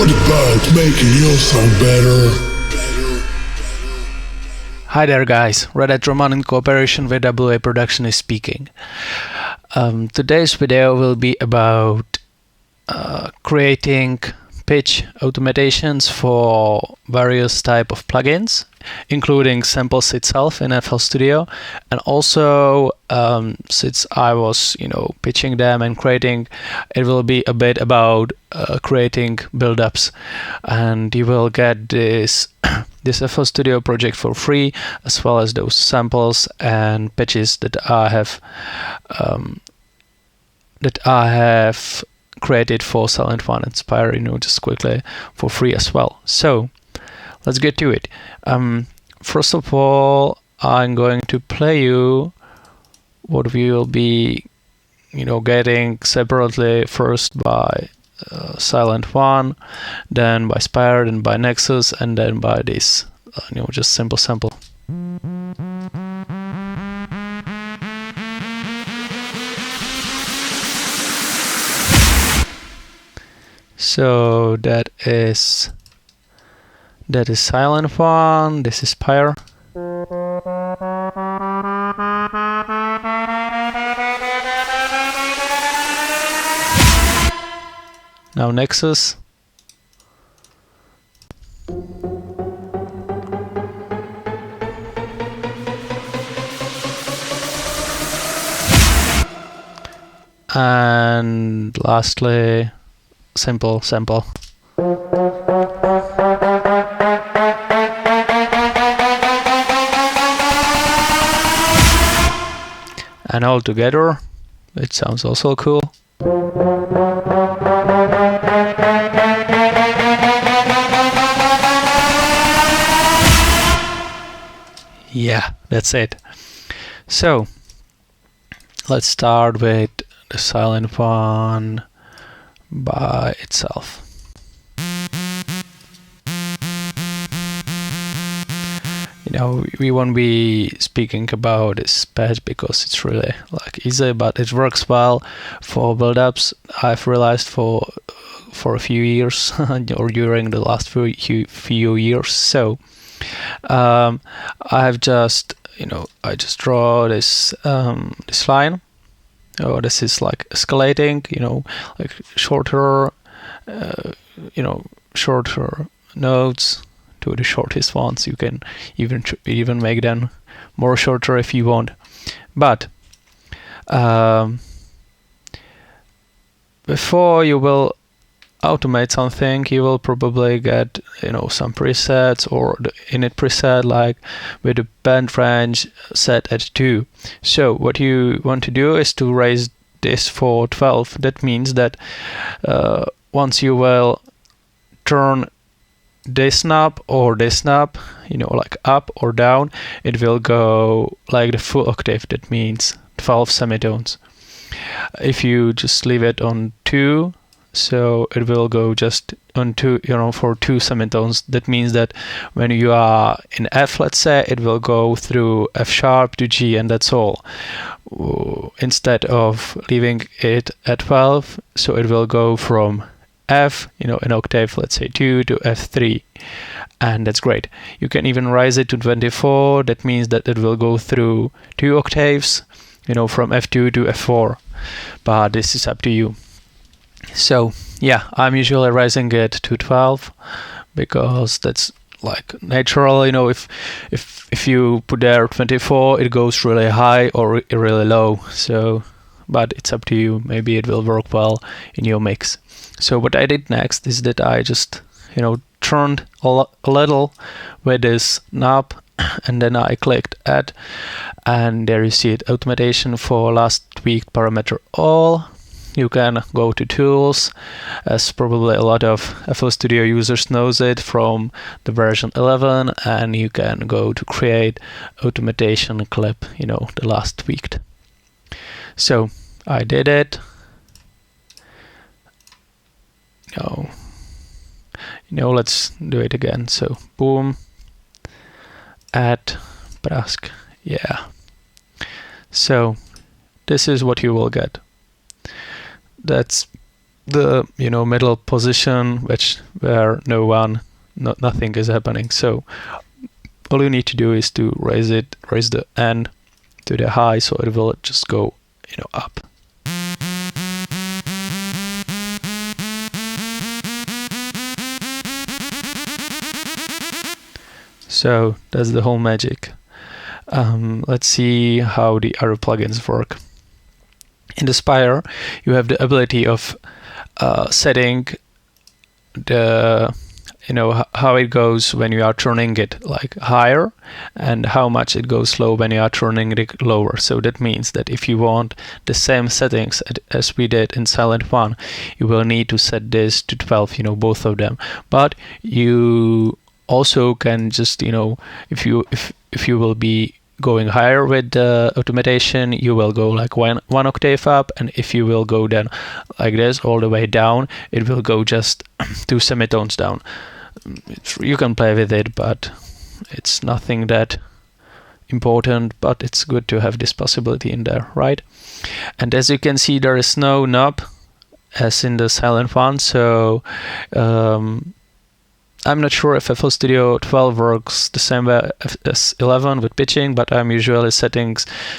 about making your song better. Hi there guys, Redhead Roman in cooperation with WA Production is speaking. Today's video will be about creating pitch automatations for various type of plugins, including samples itself in FL Studio, and also since I was pitching them and creating, it will be a bit about creating buildups, and you will get this this FL Studio project for free, as well as those samples and pitches that I have created for Sylenth1 and Spire, just quickly for free as well. So let's get to it. First of all, I'm going to play you what we will be getting separately, first by Sylenth1, then by Spire, then by Nexus, and then by this just simple sample. So that is Sylenth1, this is Spire. Now Nexus. And lastly, simple sample. And all together, it sounds also cool. Yeah, that's it. So let's start with the Sylenth1 by itself. We won't be speaking about this patch because it's really easy, but it works well for buildups. I've realized for a few years or during the last few years. So I've just I just draw this this line. Oh, this is escalating, like shorter shorter nodes to the shortest ones. You can even make them more shorter if you want. But before you will automate something, you will probably get some presets or the init preset, with the band range set at 2. So what you want to do is to raise this for 12. That means that once you will turn this knob or this knob, up or down, it will go like the full octave. That means 12 semitones. If you just leave it on 2, so it will go just on 2, for 2 semitones. That means that when you are in F, let's say, it will go through F sharp to G, and that's all. Instead of leaving it at 12, so it will go from F, an octave, let's say 2, to F3, and that's great. You can even raise it to 24. That means that it will go through 2 octaves, from F2 to F4, but this is up to you. So yeah, I'm usually raising it to 12 because that's natural. If you put there 24, it goes really high or really low. So, but it's up to you. Maybe it will work well in your mix. So what I did next is that I just turned a little with this knob, and then I clicked add, and there you see it, automation for last tweaked parameter all. You can go to tools, as probably a lot of FL Studio users knows it from the version 11, and you can go to create automation clip, the last tweaked. So I did it. Let's do it again. So boom, add, prask, yeah. So this is what you will get. That's the middle position where nothing is happening. So all you need to do is to raise the N to the high, so it will just go up. So that's the whole magic. Let's see how the other plugins work. In the Spire, you have the ability of setting the how it goes when you are turning it like higher, and how much it goes low when you are turning it lower. So that means that if you want the same settings as we did in Sylenth1, you will need to set this to 12, both of them. But you also can just if you will be going higher with the automation, you will go like one octave up, and if you will go then like this all the way down, it will go just 2 semitones down. You can play with it, but it's nothing that important, but it's good to have this possibility in there, right? And as you can see, there is no knob as in the Sylenth1, so I'm not sure if FL Studio 12 works the same way as 11 with pitching, but I'm usually setting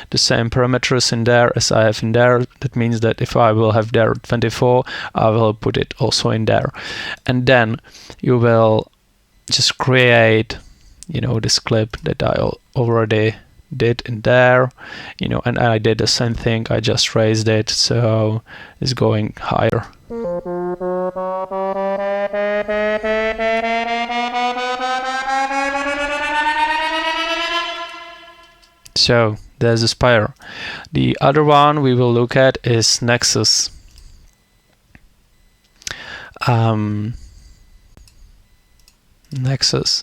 the same parameters in there as I have in there. That means that if I will have there 24, I will put it also in there. And then you will just create, this clip that I already did in there, and I did the same thing. I just raised it, so it's going higher. So there's the Spire. The other one we will look at is Nexus. Nexus.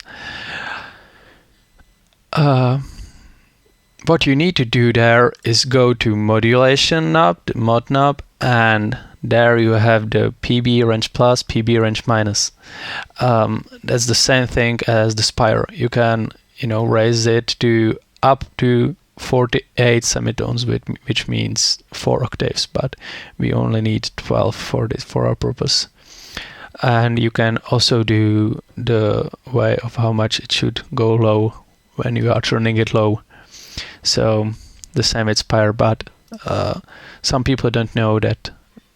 What you need to do there is go to modulation knob, the mod knob, and there you have the PB range plus, PB range minus. That's the same thing as the Spire. You can raise it to up to 48 semitones, which means 4 octaves, but we only need 12 for our purpose. And you can also do the way of how much it should go low when you are turning it low. So the same with Spire, but some people don't know that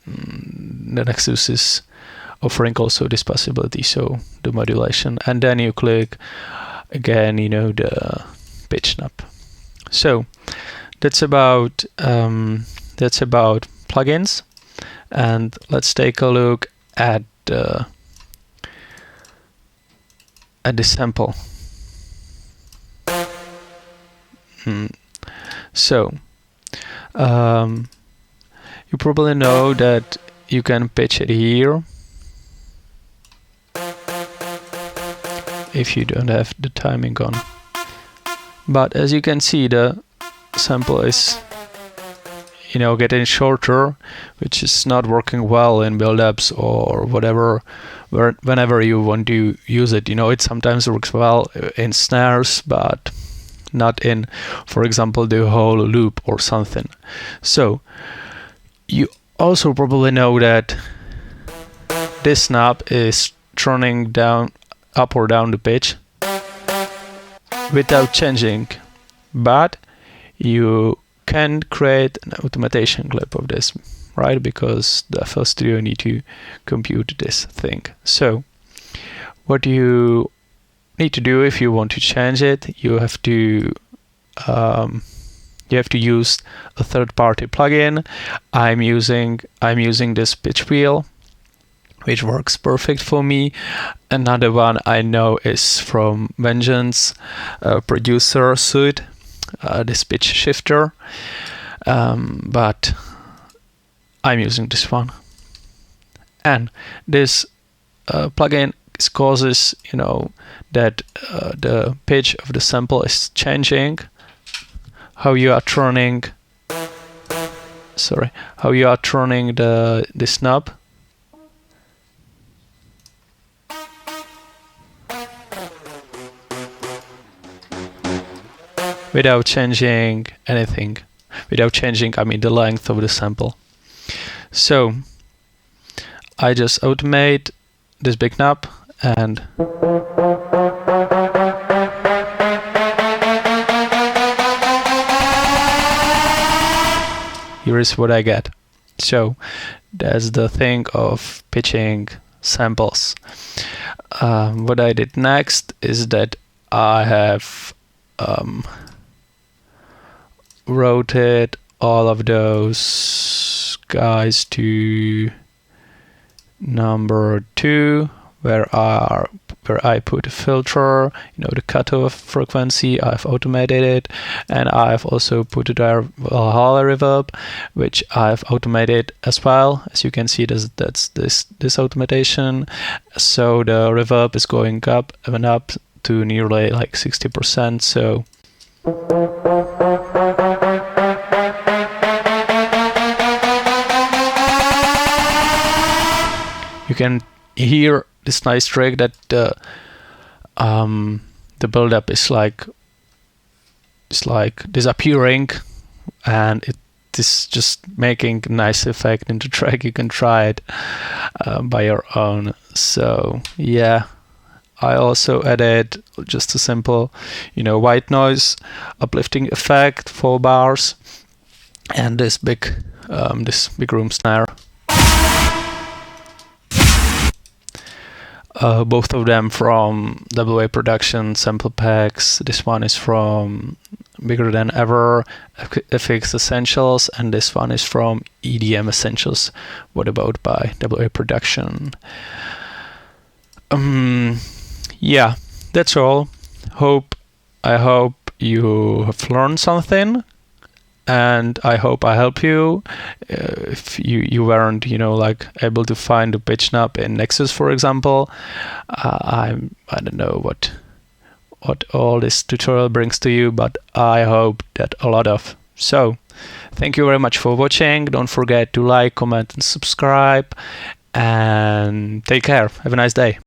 the Nexus is offering also this possibility, so the modulation, and then you click again the pitch knob. So that's about plugins, and let's take a look at the sample. So you probably know that you can pitch it here if you don't have the timing on. But as you can see, the sample is getting shorter, which is not working well in buildups or whatever, whenever you want to use it. It sometimes works well in snares, but not in, for example, the whole loop or something. So you also probably know that this knob is turning up or down the pitch without changing, but you can create an automation clip of this, right? Because the FL Studio need to compute this thing. So what you need to do if you want to change it, you have to use a third-party plugin. I'm using this pitch wheel, which works perfect for me. Another one I know is from Vengeance producer suite, this pitch shifter, but I'm using this one. And this plugin causes that the pitch of the sample is changing, how you are turning this knob. Without changing anything, I mean the length of the sample. So I just automate this big knob, and here is what I get. So that's the thing of pitching samples. What I did next is that I have routed all of those guys to number 2, where I put a filter, the cutoff frequency. I've automated it, and I've also put there Valhalla reverb, which I've automated as well. As you can see, that's this automation. So the reverb is going up and up to nearly like 60%. So you can hear this nice trick that the buildup is like disappearing, and it is just making a nice effect in the track. You can try it by your own. So yeah, I also added just a simple, white noise uplifting effect, 4 bars, and this big room snare. Both of them from WA Production sample packs. This one is from Bigger Than Ever FX Essentials, and this one is from EDM Essentials. What About by WA Production. Yeah, that's all. I hope you have learned something, and I hope I help you. If you weren't, able to find a pitch knob in Nexus, for example, I don't know what all this tutorial brings to you, but I hope that a lot of. So, thank you very much for watching. Don't forget to like, comment, and subscribe, and take care. Have a nice day.